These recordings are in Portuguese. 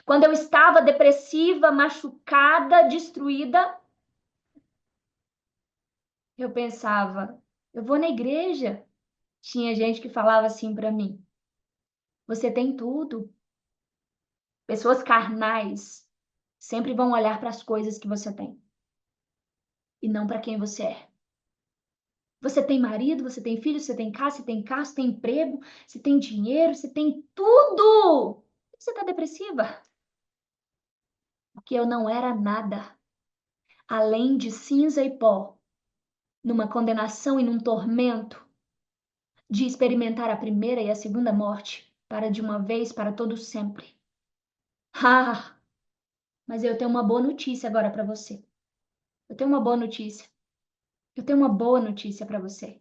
Quando eu estava depressiva, machucada, destruída, eu pensava, eu vou na igreja. Tinha gente que falava assim para mim: você tem tudo. Pessoas carnais sempre vão olhar para as coisas que você tem e não para quem você é. Você tem marido, você tem filho, você tem casa, você tem carro, você tem emprego, você tem dinheiro, você tem tudo. Por que você está depressiva? Porque eu não era nada além de cinza e pó, numa condenação e num tormento de experimentar a primeira e a segunda morte para de uma vez para todo sempre. Ah, mas eu tenho uma boa notícia agora para você. Eu tenho uma boa notícia. Eu tenho uma boa notícia para você.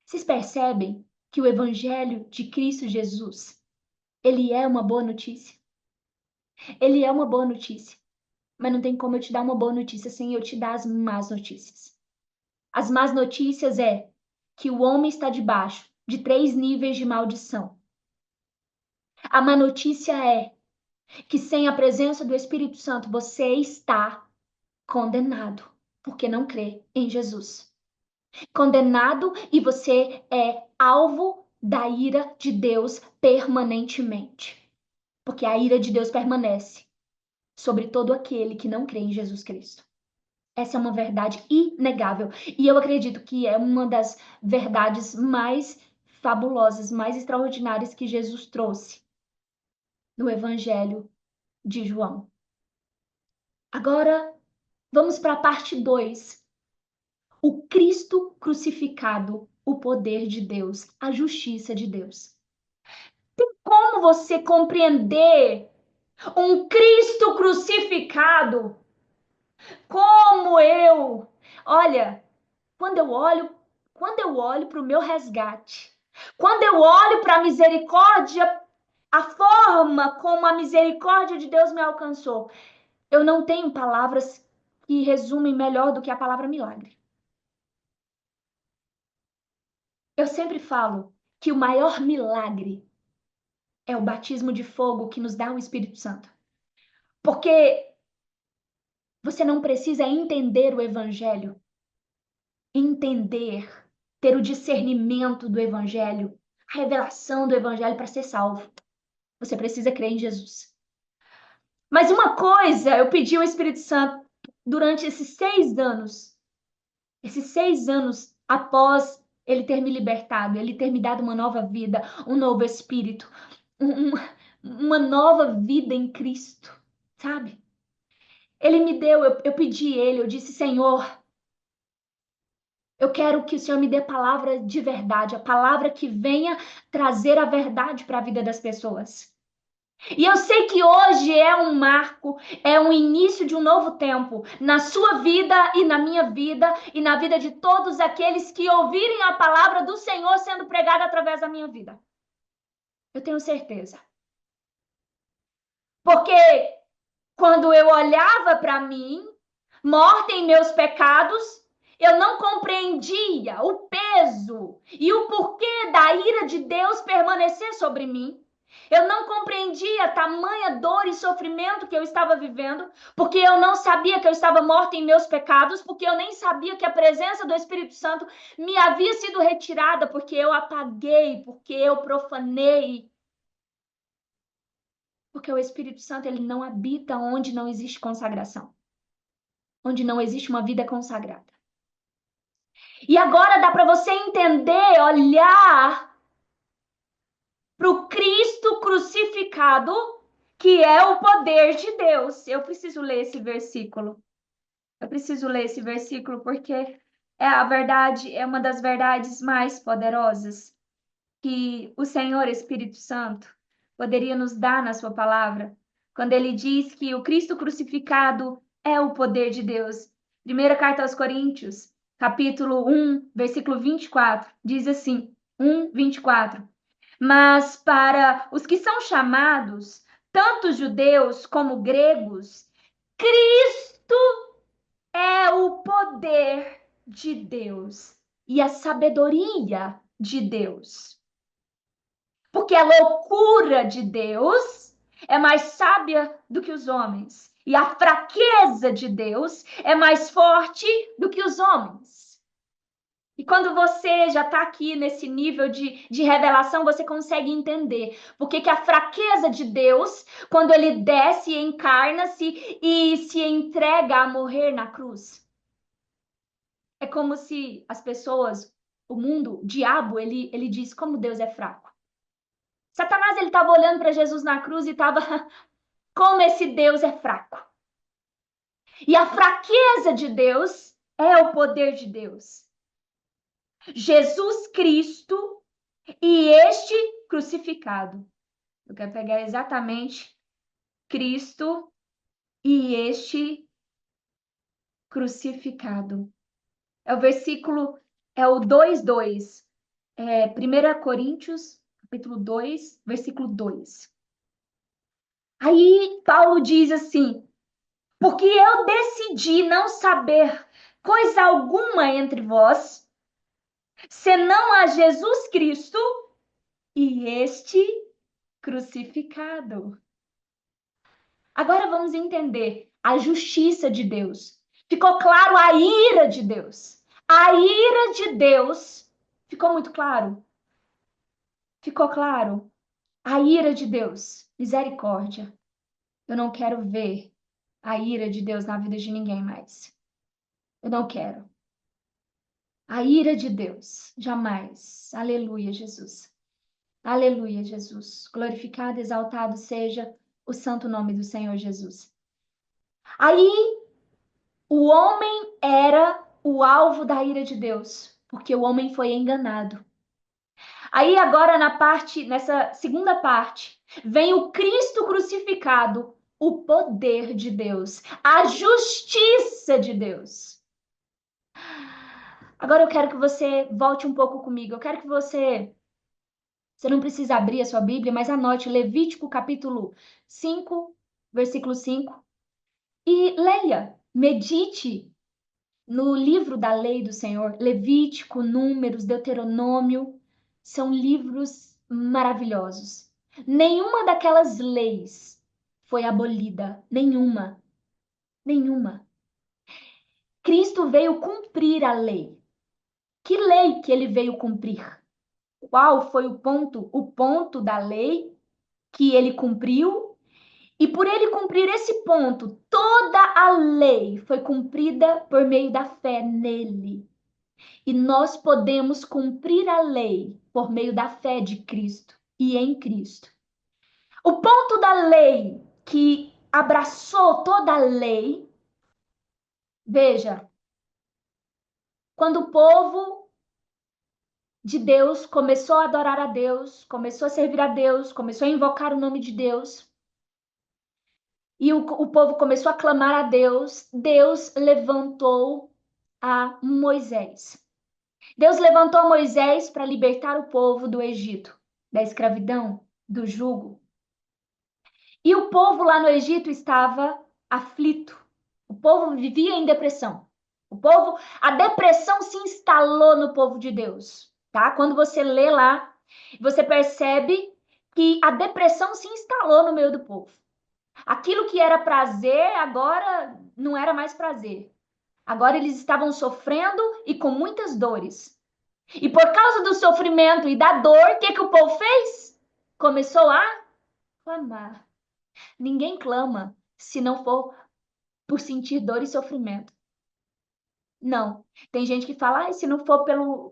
Vocês percebem que o evangelho de Cristo Jesus, ele é uma boa notícia? Ele é uma boa notícia. Mas não tem como eu te dar uma boa notícia sem eu te dar as más notícias. As más notícias é que o homem está debaixo de 3 níveis de maldição. A má notícia é que sem a presença do Espírito Santo você está condenado, porque não crê em Jesus. Condenado e você é alvo da ira de Deus permanentemente. Porque a ira de Deus permanece sobre todo aquele que não crê em Jesus Cristo. Essa é uma verdade inegável. E eu acredito que é uma das verdades mais fabulosas, mais extraordinárias que Jesus trouxe no Evangelho de João. Agora, vamos para a parte 2. O Cristo crucificado, o poder de Deus, a justiça de Deus. Como você compreender um Cristo crucificado como eu? Olha, quando eu olho para o meu resgate, quando eu olho para a misericórdia, a forma como a misericórdia de Deus me alcançou, eu não tenho palavras que resumem melhor do que a palavra milagre. Eu sempre falo que o maior milagre é o batismo de fogo que nos dá o Espírito Santo. Porque você não precisa entender o evangelho, entender, ter o discernimento do evangelho, a revelação do evangelho para ser salvo. Você precisa crer em Jesus. Mas uma coisa, eu pedi ao Espírito Santo durante esses 6 anos após ele ter me libertado, ele ter me dado uma nova vida, um novo espírito, um- uma nova vida em Cristo, sabe? Ele me deu, eu pedi ele, eu disse, Senhor, eu quero que o Senhor me dê palavra de verdade, a palavra que venha trazer a verdade para a vida das pessoas. E eu sei que hoje é um marco, é um início de um novo tempo na sua vida e na minha vida e na vida de todos aqueles que ouvirem a palavra do Senhor sendo pregada através da minha vida. Eu tenho certeza. Porque quando eu olhava para mim, morta em meus pecados, eu não compreendia o peso e o porquê da ira de Deus permanecer sobre mim. Eu não compreendia a tamanha dor e sofrimento que eu estava vivendo, porque eu não sabia que eu estava morta em meus pecados, porque eu nem sabia que a presença do Espírito Santo me havia sido retirada, porque eu apaguei, porque eu profanei. Porque o Espírito Santo ele não habita onde não existe consagração, onde não existe uma vida consagrada. E agora dá para você entender, olhar para o Cristo crucificado, que é o poder de Deus. Eu preciso ler esse versículo. Eu preciso ler esse versículo porque é a verdade, é uma das verdades mais poderosas que o Senhor Espírito Santo poderia nos dar na sua palavra, quando ele diz que o Cristo crucificado é o poder de Deus. Primeira carta aos Coríntios, capítulo 1, versículo 24, diz assim, 1, 24. Mas para os que são chamados, tanto judeus como gregos, Cristo é o poder de Deus e a sabedoria de Deus. Porque a loucura de Deus é mais sábia do que os homens. E a fraqueza de Deus é mais forte do que os homens. E quando você já está aqui nesse nível de revelação, você consegue entender por que a fraqueza de Deus, quando ele desce e encarna-se e se entrega a morrer na cruz, é como se as pessoas, o mundo, o diabo, ele diz como Deus é fraco. Satanás, ele estava olhando para Jesus na cruz e estava, como esse Deus é fraco. E a fraqueza de Deus é o poder de Deus. Jesus Cristo e este crucificado. Eu quero pegar exatamente Cristo e este crucificado. É o versículo, é o 2:2. 1 Coríntios, capítulo 2, versículo 2. Aí Paulo diz assim: porque eu decidi não saber coisa alguma entre vós, senão a Jesus Cristo e este crucificado. Agora vamos entender a justiça de Deus. Ficou claro a ira de Deus. A ira de Deus ficou muito claro. Ficou claro. A ira de Deus. Misericórdia. Eu não quero ver a ira de Deus na vida de ninguém mais. Eu não quero. A ira de Deus. Jamais. Aleluia, Jesus. Aleluia, Jesus. Glorificado, exaltado seja o santo nome do Senhor Jesus. Aí, o homem era o alvo da ira de Deus, porque o homem foi enganado. Aí agora nessa segunda parte, vem o Cristo crucificado, o poder de Deus, a justiça de Deus. Agora eu quero que você volte um pouco comigo. Eu quero que você não precisa abrir a sua Bíblia, mas anote Levítico capítulo 5, versículo 5 e leia, medite no livro da lei do Senhor. Levítico, Números, Deuteronômio, são livros maravilhosos. Nenhuma daquelas leis foi abolida, nenhuma, nenhuma. Cristo veio cumprir a lei. Que lei que ele veio cumprir? Qual foi o ponto? O ponto da lei que ele cumpriu, e por ele cumprir esse ponto, toda a lei foi cumprida por meio da fé nele. E nós podemos cumprir a lei por meio da fé de Cristo e em Cristo. O ponto da lei que abraçou toda a lei, veja, quando o povo de Deus começou a adorar a Deus, começou a servir a Deus, começou a invocar o nome de Deus, e o povo começou a clamar a Deus, Deus levantou a Moisés. Deus levantou Moisés para libertar o povo do Egito, da escravidão, do jugo. E o povo lá no Egito estava aflito. O povo vivia em depressão. A depressão se instalou no povo de Deus, tá? Quando você lê lá, você percebe que a depressão se instalou no meio do povo. Aquilo que era prazer, agora não era mais prazer. Agora eles estavam sofrendo e com muitas dores. E por causa do sofrimento e da dor, o que que o povo fez? Começou a clamar. Ninguém clama se não for por sentir dor e sofrimento. Não. Tem gente que fala, se não for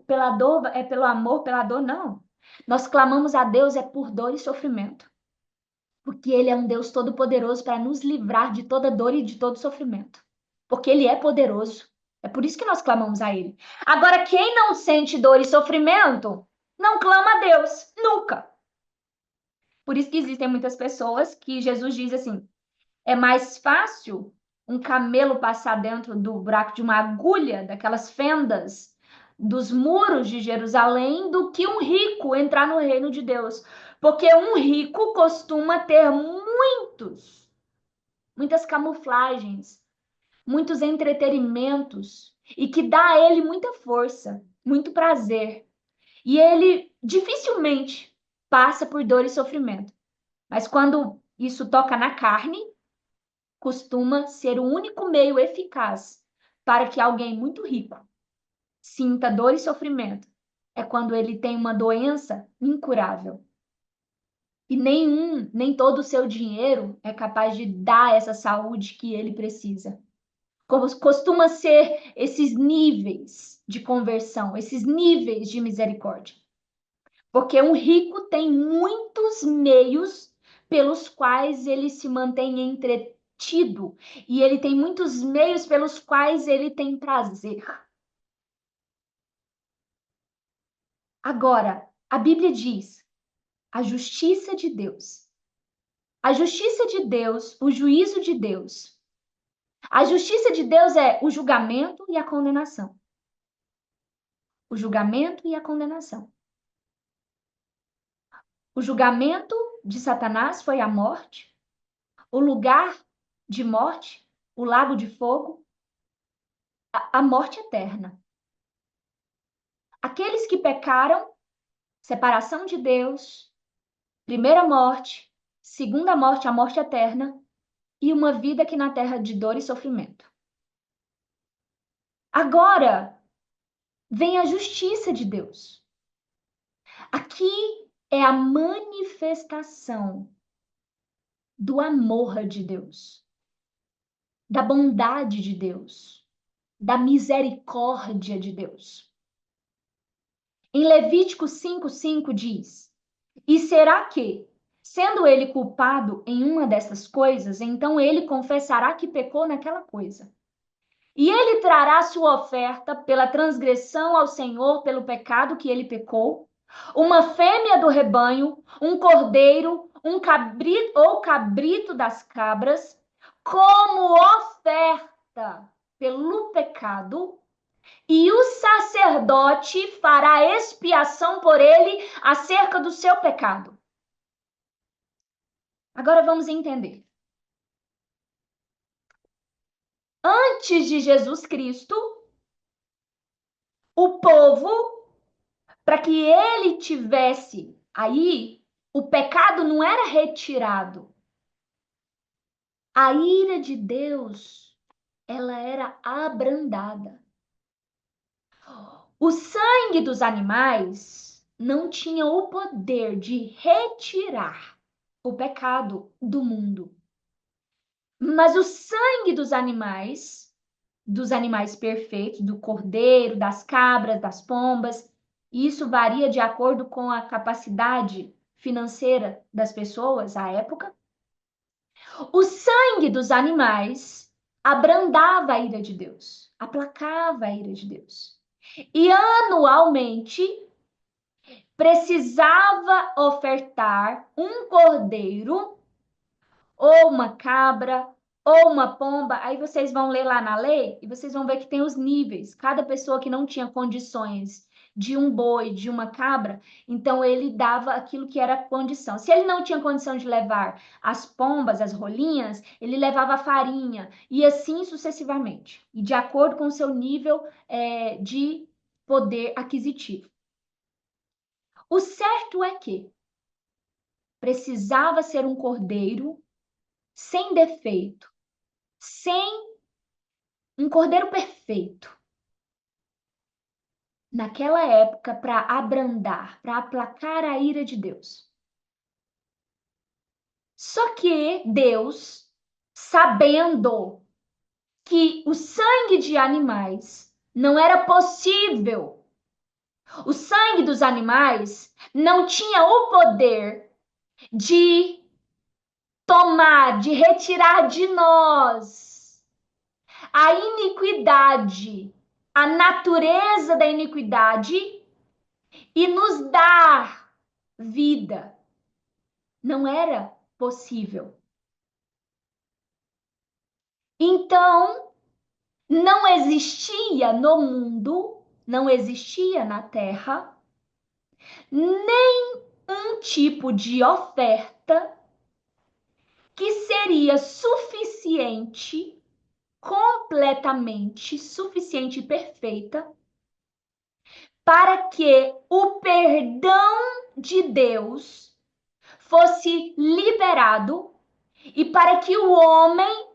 pela dor, é pelo amor, pela dor. Não. Nós clamamos a Deus é por dor e sofrimento. Porque Ele é um Deus todo-poderoso para nos livrar de toda dor e de todo sofrimento. Porque Ele é poderoso. É por isso que nós clamamos a Ele. Agora, quem não sente dor e sofrimento, não clama a Deus. Nunca. Por isso que existem muitas pessoas que Jesus diz assim, é mais fácil um camelo passar dentro do buraco de uma agulha, daquelas fendas dos muros de Jerusalém, do que um rico entrar no reino de Deus. Porque um rico costuma ter muitas camuflagens, muitos entretenimentos, e que dá a ele muita força, muito prazer. E ele dificilmente passa por dor e sofrimento. Mas quando isso toca na carne, costuma ser o único meio eficaz para que alguém muito rico sinta dor e sofrimento. É quando ele tem uma doença incurável. E nem todo o seu dinheiro é capaz de dar essa saúde que ele precisa. Costuma ser esses níveis de conversão, esses níveis de misericórdia. Porque um rico tem muitos meios pelos quais ele se mantém entretido, e ele tem muitos meios pelos quais ele tem prazer. Agora, a Bíblia diz: a justiça de Deus. A justiça de Deus, o juízo de Deus. A justiça de Deus é o julgamento e a condenação. O julgamento e a condenação. O julgamento de Satanás foi a morte, o lugar de morte, o lago de fogo, a morte eterna. Aqueles que pecaram, separação de Deus, primeira morte, segunda morte, a morte eterna, e uma vida aqui na terra de dor e sofrimento. Agora vem a justiça de Deus. Aqui é a manifestação do amor de Deus, da bondade de Deus, da misericórdia de Deus. Em Levítico 5:5 diz: E será que, sendo ele culpado em uma dessas coisas, então ele confessará que pecou naquela coisa. E ele trará sua oferta pela transgressão ao Senhor pelo pecado que ele pecou, uma fêmea do rebanho, um cordeiro, um cabrito ou cabrito das cabras, como oferta pelo pecado, e o sacerdote fará expiação por ele acerca do seu pecado. Agora vamos entender. Antes de Jesus Cristo, o povo, para que ele tivesse aí, o pecado não era retirado. A ira de Deus, ela era abrandada. O sangue dos animais não tinha o poder de retirar o pecado do mundo. Mas o sangue dos animais perfeitos, do cordeiro, das cabras, das pombas, isso varia de acordo com a capacidade financeira das pessoas à época. O sangue dos animais abrandava a ira de Deus, aplacava a ira de Deus. E anualmente precisava ofertar um cordeiro ou uma cabra ou uma pomba. Aí vocês vão ler lá na lei e vocês vão ver que tem os níveis. Cada pessoa que não tinha condições de um boi, de uma cabra, então ele dava aquilo que era condição. Se ele não tinha condição de levar as pombas, as rolinhas, ele levava a farinha e assim sucessivamente. E de acordo com o seu nível de poder aquisitivo. O certo é que precisava ser um cordeiro sem defeito, sem um cordeiro perfeito. Naquela época, para abrandar, para aplacar a ira de Deus. Só que Deus, sabendo que o sangue de animais não era possível, o sangue dos animais não tinha o poder de tomar, de retirar de nós a iniquidade, a natureza da iniquidade e nos dar vida. Não era possível. Então, não existia no mundo, não existia na terra, nem um tipo de oferta que seria suficiente, completamente suficiente e perfeita para que o perdão de Deus fosse liberado e para que o homem,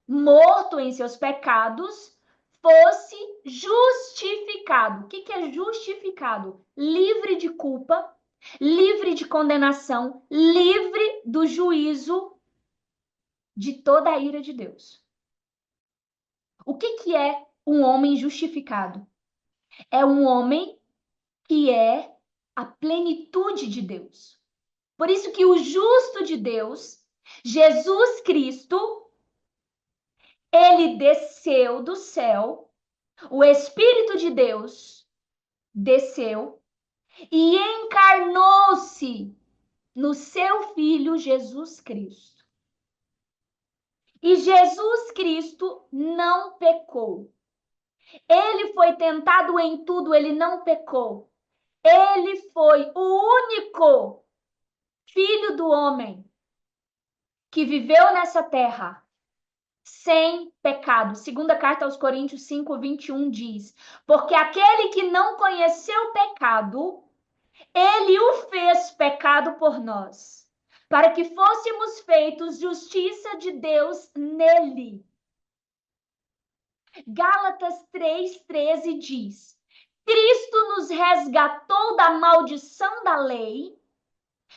morto em seus pecados, fosse justificado. O que é justificado? Livre de culpa, livre de condenação, livre do juízo de toda a ira de Deus. O que é um homem justificado? É um homem que é a plenitude de Deus. Por isso que o justo de Deus, Jesus Cristo, ele desceu do céu, o Espírito de Deus desceu e encarnou-se no seu Filho Jesus Cristo. E Jesus Cristo não pecou. Ele foi tentado em tudo, ele não pecou. Ele foi o único filho do homem que viveu nessa terra sem pecado. Segunda carta aos Coríntios 5:21 diz: porque aquele que não conheceu pecado, ele o fez pecado por nós, para que fôssemos feitos justiça de Deus nele. Gálatas 3:13 diz: Cristo nos resgatou da maldição da lei,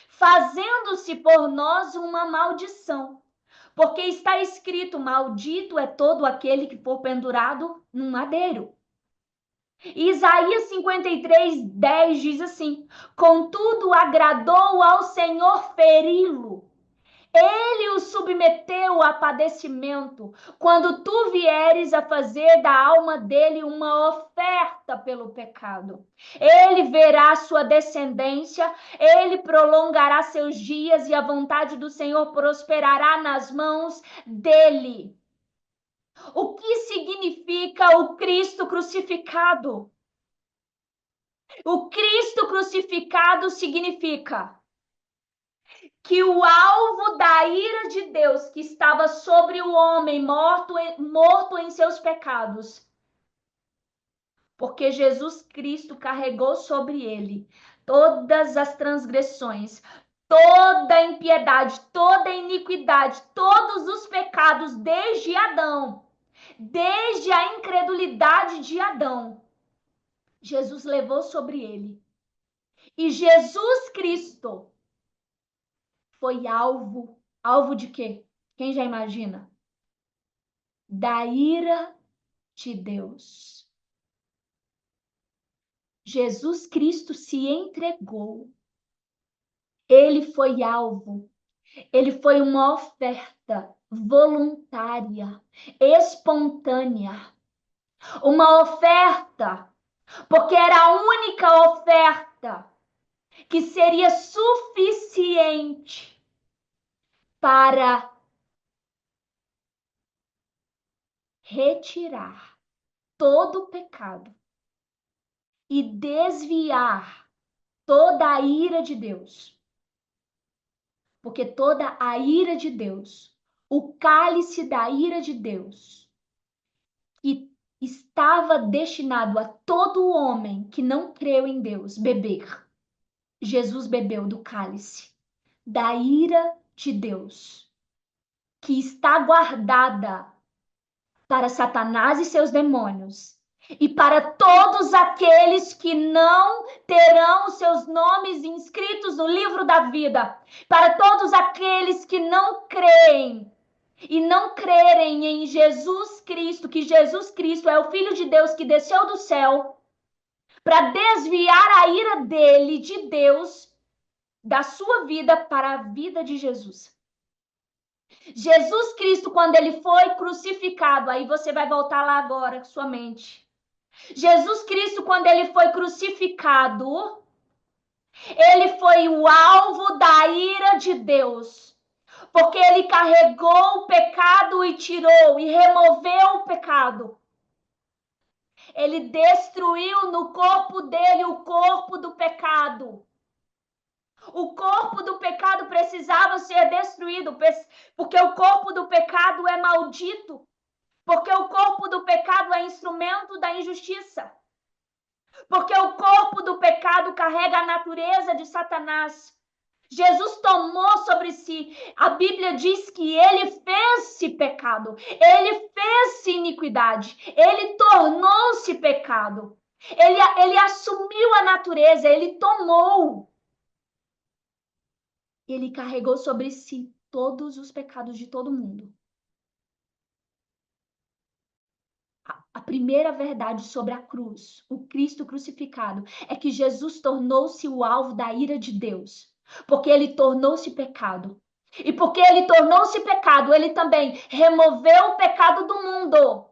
fazendo-se por nós uma maldição. Porque está escrito: maldito é todo aquele que for pendurado num madeiro. Isaías 53:10 diz assim: contudo, agradou ao Senhor feri-lo. Ele o submeteu a padecimento, quando tu vieres a fazer da alma dele uma oferta pelo pecado. Ele verá sua descendência, ele prolongará seus dias e a vontade do Senhor prosperará nas mãos dele. O que significa o Cristo crucificado? O Cristo crucificado significa que o alvo da ira de Deus que estava sobre o homem morto em seus pecados, porque Jesus Cristo carregou sobre ele todas as transgressões, toda a impiedade, toda a iniquidade, todos os pecados desde Adão, desde a incredulidade de Adão. Jesus levou sobre ele. E Jesus Cristo foi alvo. Alvo de quê? Quem já imagina? Da ira de Deus. Jesus Cristo se entregou. Ele foi alvo. Ele foi uma oferta voluntária, espontânea. Uma oferta, porque era a única oferta que seria suficiente para retirar todo o pecado e desviar toda a ira de Deus. Porque toda a ira de Deus, o cálice da ira de Deus, que estava destinado a todo homem que não creu em Deus beber, Jesus bebeu do cálice da ira de Deus, que está guardada para Satanás e seus demônios, e para todos aqueles que não terão seus nomes inscritos no livro da vida, para todos aqueles que não creem e não crerem em Jesus Cristo, que Jesus Cristo é o Filho de Deus que desceu do céu para desviar a ira dele, de Deus, da sua vida para a vida de Jesus. Jesus Cristo, quando ele foi crucificado, aí você vai voltar lá agora, sua mente. Jesus Cristo, quando ele foi crucificado, ele foi o alvo da ira de Deus, porque ele carregou o pecado e tirou e removeu o pecado. Ele destruiu no corpo dele o corpo do pecado. O corpo do pecado precisava ser destruído, porque o corpo do pecado é maldito, porque o corpo do pecado é instrumento da injustiça, porque o corpo do pecado carrega a natureza de Satanás. Jesus tomou sobre si. A Bíblia diz que ele fez-se pecado, ele fez-se iniquidade, ele tornou-se pecado. Ele assumiu a natureza, ele tomou. Ele carregou sobre si todos os pecados de todo mundo. A primeira verdade sobre a cruz, o Cristo crucificado, é que Jesus tornou-se o alvo da ira de Deus, porque ele tornou-se pecado. E porque ele tornou-se pecado, ele também removeu o pecado do mundo.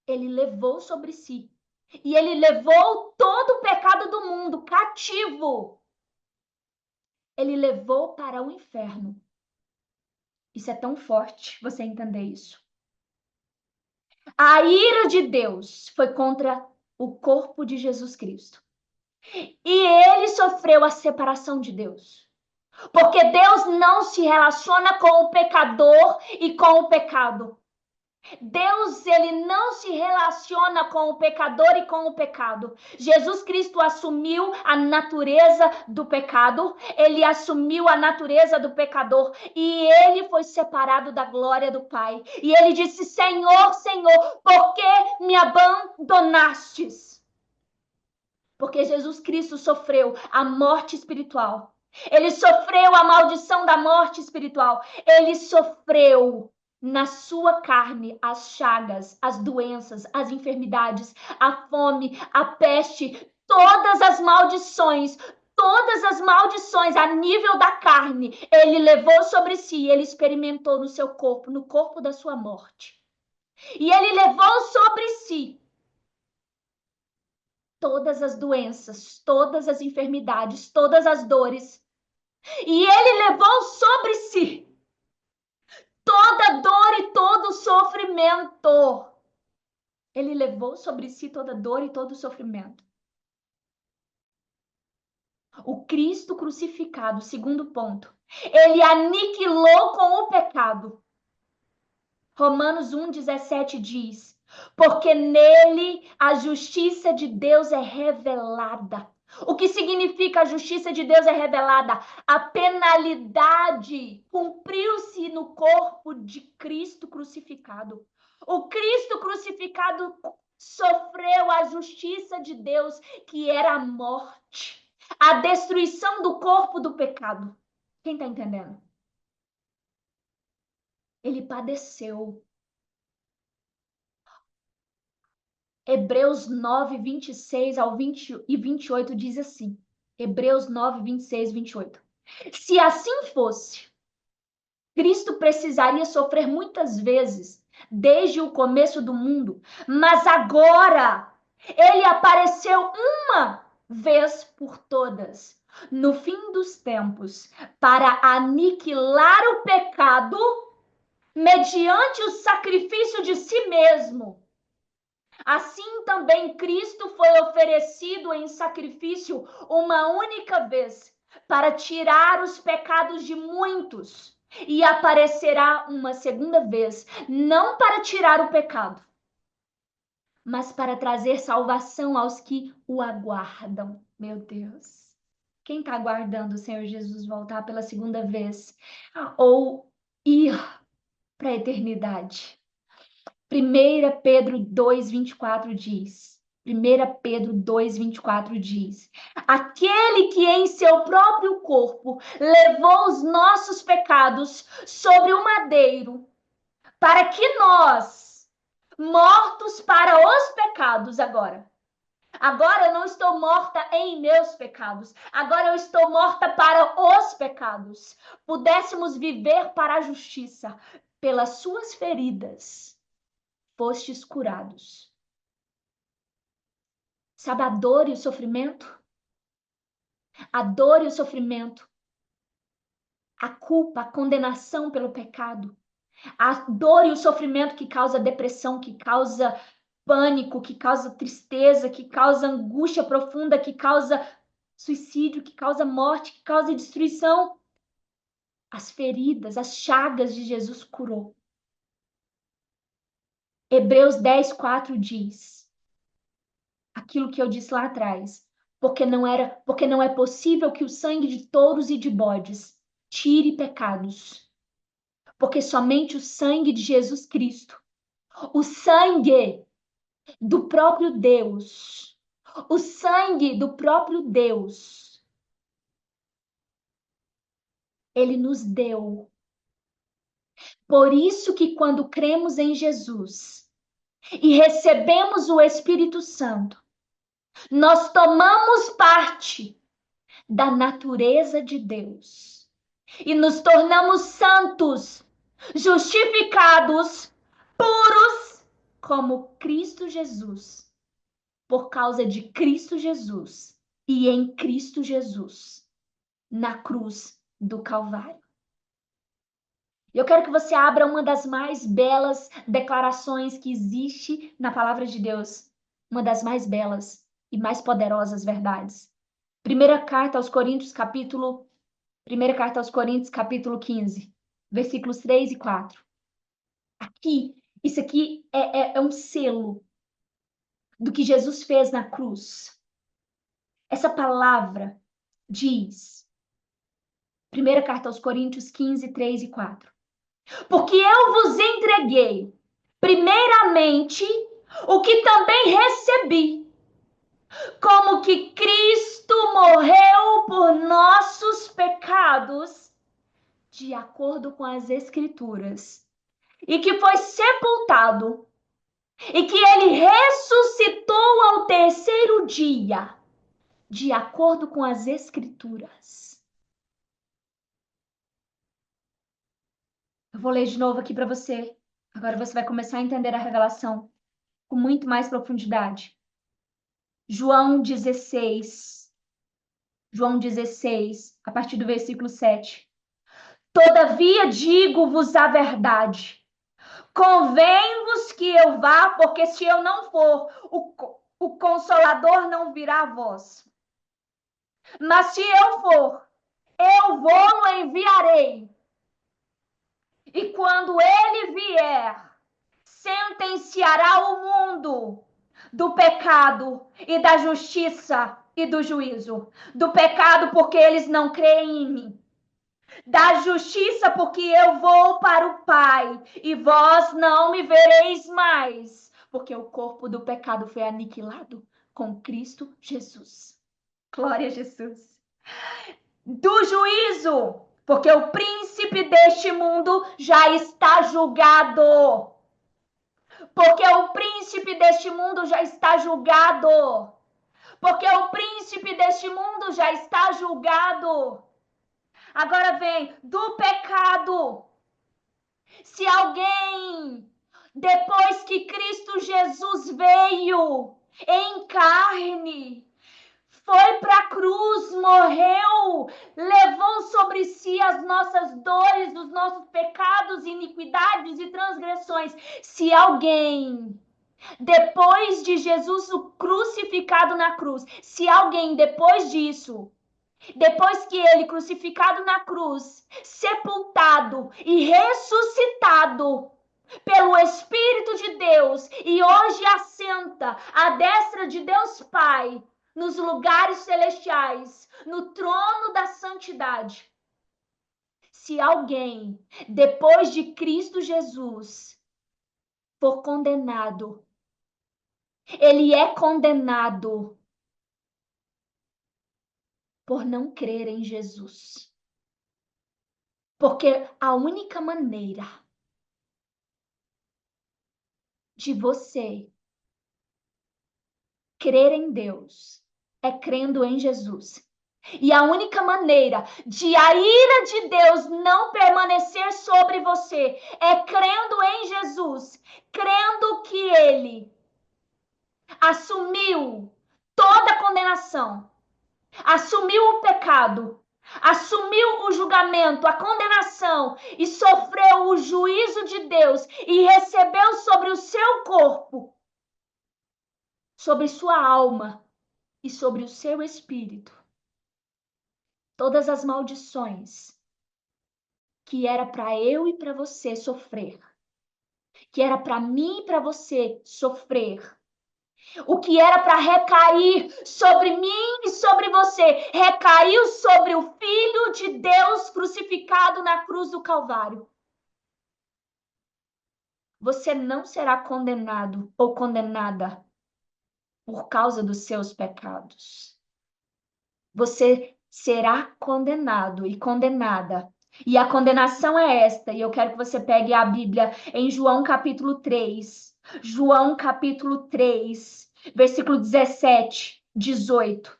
Ele levou sobre si. E ele levou todo o pecado do mundo cativo. Ele levou para o inferno. Isso é tão forte, você entender isso. A ira de Deus foi contra o corpo de Jesus Cristo. E ele sofreu a separação de Deus. Porque Deus não se relaciona com o pecador e com o pecado. Deus, ele não se relaciona com o pecador e com o pecado. Jesus Cristo assumiu a natureza do pecado, ele assumiu a natureza do pecador e ele foi separado da glória do Pai. E ele disse: Senhor, Senhor, por que me abandonastes? Porque Jesus Cristo sofreu a morte espiritual. Ele sofreu a maldição da morte espiritual. Ele sofreu na sua carne as chagas, as doenças, as enfermidades, a fome, a peste, todas as maldições a nível da carne, ele levou sobre si, ele experimentou no seu corpo, no corpo da sua morte. E ele levou sobre si todas as doenças, todas as enfermidades, todas as dores. E ele levou sobre si toda dor e todo sofrimento. Ele levou sobre si toda dor e todo sofrimento. O Cristo crucificado, segundo ponto, ele aniquilou com o pecado. Romanos 1,17 diz: porque nele a justiça de Deus é revelada. O que significa a justiça de Deus é revelada? A penalidade cumpriu-se no corpo de Cristo crucificado. O Cristo crucificado sofreu a justiça de Deus, que era a morte, a destruição do corpo do pecado. Quem está entendendo? Ele padeceu. Hebreus 9, 26 ao 20 e 28 diz assim. Hebreus 9, 26 e 28. Se assim fosse, Cristo precisaria sofrer muitas vezes, desde o começo do mundo, mas agora ele apareceu uma vez por todas, no fim dos tempos, para aniquilar o pecado mediante o sacrifício de si mesmo. Assim também Cristo foi oferecido em sacrifício uma única vez para tirar os pecados de muitos, e aparecerá uma segunda vez, não para tirar o pecado, mas para trazer salvação aos que o aguardam. Meu Deus. Quem está aguardando o Senhor Jesus voltar pela segunda vez ou ir para a eternidade? 1 Pedro 2,24 diz. 1 Pedro 2,24 diz: aquele que em seu próprio corpo levou os nossos pecados sobre o madeiro, para que nós, mortos para os pecados agora eu não estou morta em meus pecados, agora eu estou morta para os pecados, pudéssemos viver para a justiça, pelas suas feridas fostes curados. Sabe a dor e o sofrimento? A dor e o sofrimento. A culpa, a condenação pelo pecado. A dor e o sofrimento que causa depressão, que causa pânico, que causa tristeza, que causa angústia profunda, que causa suicídio, que causa morte, que causa destruição. As feridas, as chagas de Jesus curou. Hebreus 10:4 diz aquilo que eu disse lá atrás. porque não é possível que o sangue de touros e de bodes tire pecados, porque somente o sangue de Jesus Cristo, o sangue do próprio Deus, o sangue do próprio Deus, ele nos deu. Por isso que quando cremos em Jesus e recebemos o Espírito Santo, nós tomamos parte da natureza de Deus e nos tornamos santos, justificados, puros, como Cristo Jesus, por causa de Cristo Jesus e em Cristo Jesus, na cruz do Calvário. Eu quero que você abra uma das mais belas declarações que existe na palavra de Deus, uma das mais belas e mais poderosas verdades. Primeira carta aos Coríntios, capítulo 15, versículos 3 e 4. Isso aqui é um selo do que Jesus fez na cruz. Essa palavra diz, primeira carta aos Coríntios 15, 3 e 4. Porque eu vos entreguei, primeiramente, o que também recebi, como que Cristo morreu por nossos pecados, de acordo com as Escrituras, e que foi sepultado, e que ele ressuscitou ao terceiro dia, de acordo com as Escrituras. Eu vou ler de novo aqui para você. Agora você vai começar a entender a revelação com muito mais profundidade. João 16, a partir do versículo 7. Todavia digo-vos a verdade. Convém-vos que eu vá, porque se eu não for, o Consolador não virá a vós. Mas se eu for, eu vou-lo enviarei. E quando ele vier, sentenciará o mundo do pecado e da justiça e do juízo. Do pecado, porque eles não creem em mim. Da justiça, porque eu vou para o Pai e vós não me vereis mais, porque o corpo do pecado foi aniquilado com Cristo Jesus. Glória a Jesus. Do juízo, porque o príncipe deste mundo já está julgado. Porque o príncipe deste mundo já está julgado. Porque o príncipe deste mundo já está julgado. Agora vem do pecado. Se alguém, depois que Cristo Jesus veio em carne, foi para a cruz, morreu, levou sobre si as nossas dores, os nossos pecados, iniquidades e transgressões. Se alguém, depois de Jesus crucificado na cruz, se alguém depois disso, depois que ele crucificado na cruz, sepultado e ressuscitado pelo Espírito de Deus e hoje assenta à destra de Deus Pai, nos lugares celestiais, no trono da santidade. Se alguém, depois de Cristo Jesus, for condenado, ele é condenado por não crer em Jesus. Porque a única maneira de você crer em Deus é crendo em Jesus. E a única maneira de a ira de Deus não permanecer sobre você é crendo em Jesus, crendo que ele assumiu toda a condenação, assumiu o pecado, assumiu o julgamento, a condenação e sofreu o juízo de Deus e recebeu sobre o seu corpo, sobre sua alma e sobre o seu espírito todas as maldições que era para eu e para você sofrer, que era para mim e para você sofrer. O que era para recair sobre mim e sobre você, recaiu sobre o Filho de Deus crucificado na cruz do Calvário. Você não será condenado ou condenada por causa dos seus pecados. Você será condenado e condenada. E a condenação é esta, e eu quero que você pegue a Bíblia em João capítulo 3. João capítulo 3, versículo 17, 18.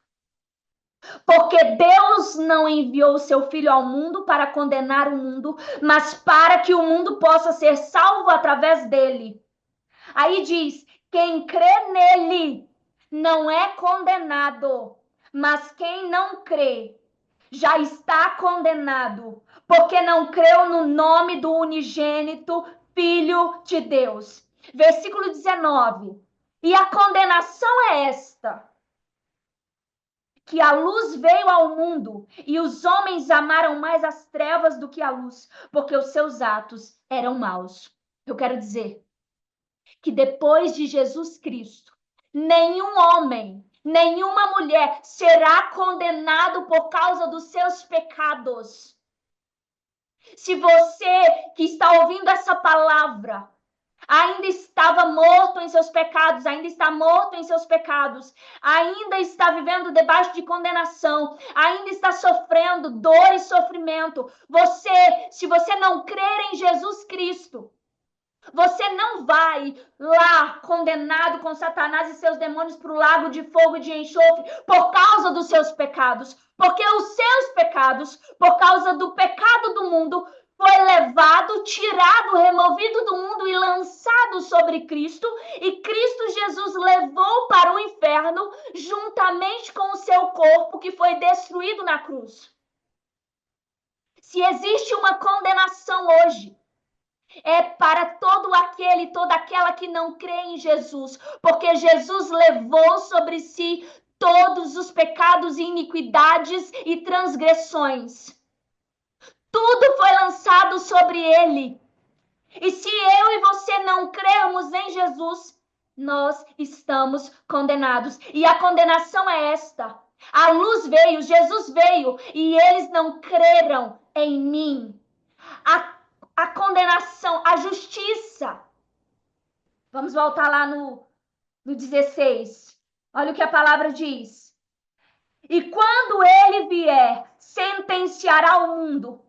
Porque Deus não enviou o seu Filho ao mundo para condenar o mundo, mas para que o mundo possa ser salvo através dele. Aí diz: quem crê nele não é condenado, mas quem não crê já está condenado, porque não creu no nome do unigênito Filho de Deus. Versículo 19. E a condenação é esta: que a luz veio ao mundo e os homens amaram mais as trevas do que a luz, porque os seus atos eram maus. Eu quero dizer que depois de Jesus Cristo, nenhum homem, nenhuma mulher será condenado por causa dos seus pecados. Se você que está ouvindo essa palavra ainda estava morto em seus pecados, ainda está morto em seus pecados, ainda está vivendo debaixo de condenação, ainda está sofrendo dor e sofrimento, se você não crer em Jesus Cristo, você não vai lá condenado com Satanás e seus demônios para o lago de fogo e de enxofre por causa dos seus pecados. Porque os seus pecados, por causa do pecado do mundo, foi levado, tirado, removido do mundo e lançado sobre Cristo. E Cristo Jesus levou para o inferno juntamente com o seu corpo que foi destruído na cruz. Se existe uma condenação hoje, é para todo aquele, toda aquela que não crê em Jesus, porque Jesus levou sobre si todos os pecados e iniquidades e transgressões. Tudo foi lançado sobre ele. E se eu e você não crermos em Jesus, nós estamos condenados. E a condenação é esta: a luz veio, Jesus veio, e eles não creram em mim. A condenação, a justiça. Vamos voltar lá no 16. Olha o que a palavra diz. E quando ele vier, sentenciará o mundo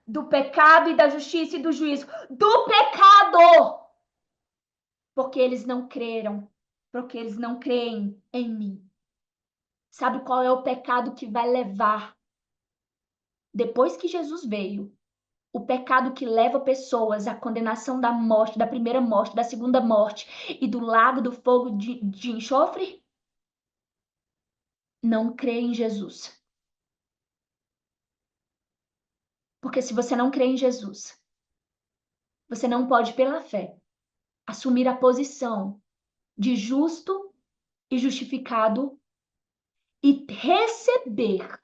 do pecado e da justiça e do juízo. Do pecado! Porque eles não creram. Porque eles não creem em mim. Sabe qual é o pecado que vai levar? Depois que Jesus veio, o pecado que leva pessoas à condenação da morte, da primeira morte, da segunda morte e do lago do fogo de enxofre? Não crê em Jesus. Porque se você não crê em Jesus, você não pode, pela fé, assumir a posição de justo e justificado e receber,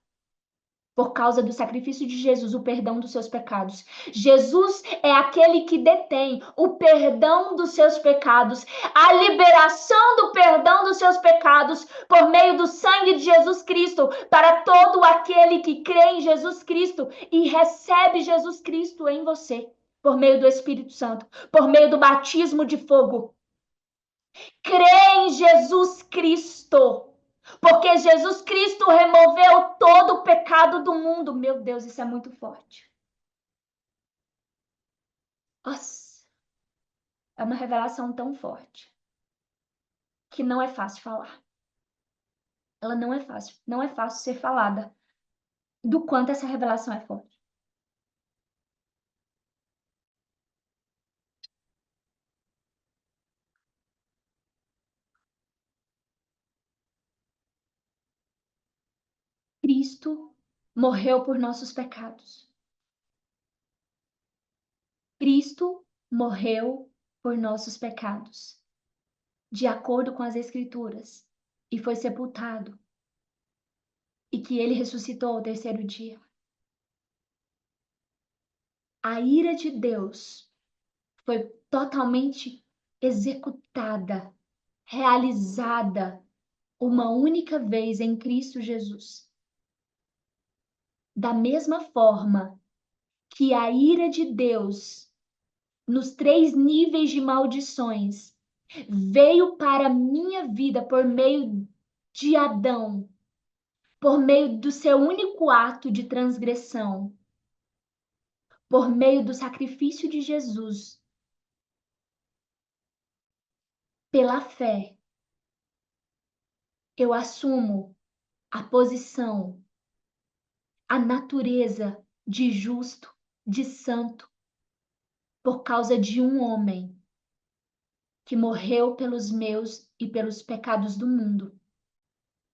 por causa do sacrifício de Jesus, o perdão dos seus pecados. Jesus é aquele que detém o perdão dos seus pecados, a liberação do perdão dos seus pecados por meio do sangue de Jesus Cristo, para todo aquele que crê em Jesus Cristo e recebe Jesus Cristo em você, por meio do Espírito Santo, por meio do batismo de fogo. Crê em Jesus Cristo. Porque Jesus Cristo removeu todo o pecado do mundo. Meu Deus, isso é muito forte. Nossa, é uma revelação tão forte que não é fácil falar. Ela não é fácil. Não é fácil ser falada do quanto essa revelação é forte. Cristo morreu por nossos pecados. Cristo morreu por nossos pecados, de acordo com as Escrituras, e foi sepultado, e que ele ressuscitou ao terceiro dia. A ira de Deus foi totalmente executada realizada uma única vez em Cristo Jesus. Da mesma forma que a ira de Deus, nos 3 níveis de maldições, veio para a minha vida por meio de Adão, por meio do seu único ato de transgressão, por meio do sacrifício de Jesus, pela fé, eu assumo a posição, a natureza de justo, de santo, por causa de um homem que morreu pelos meus e pelos pecados do mundo.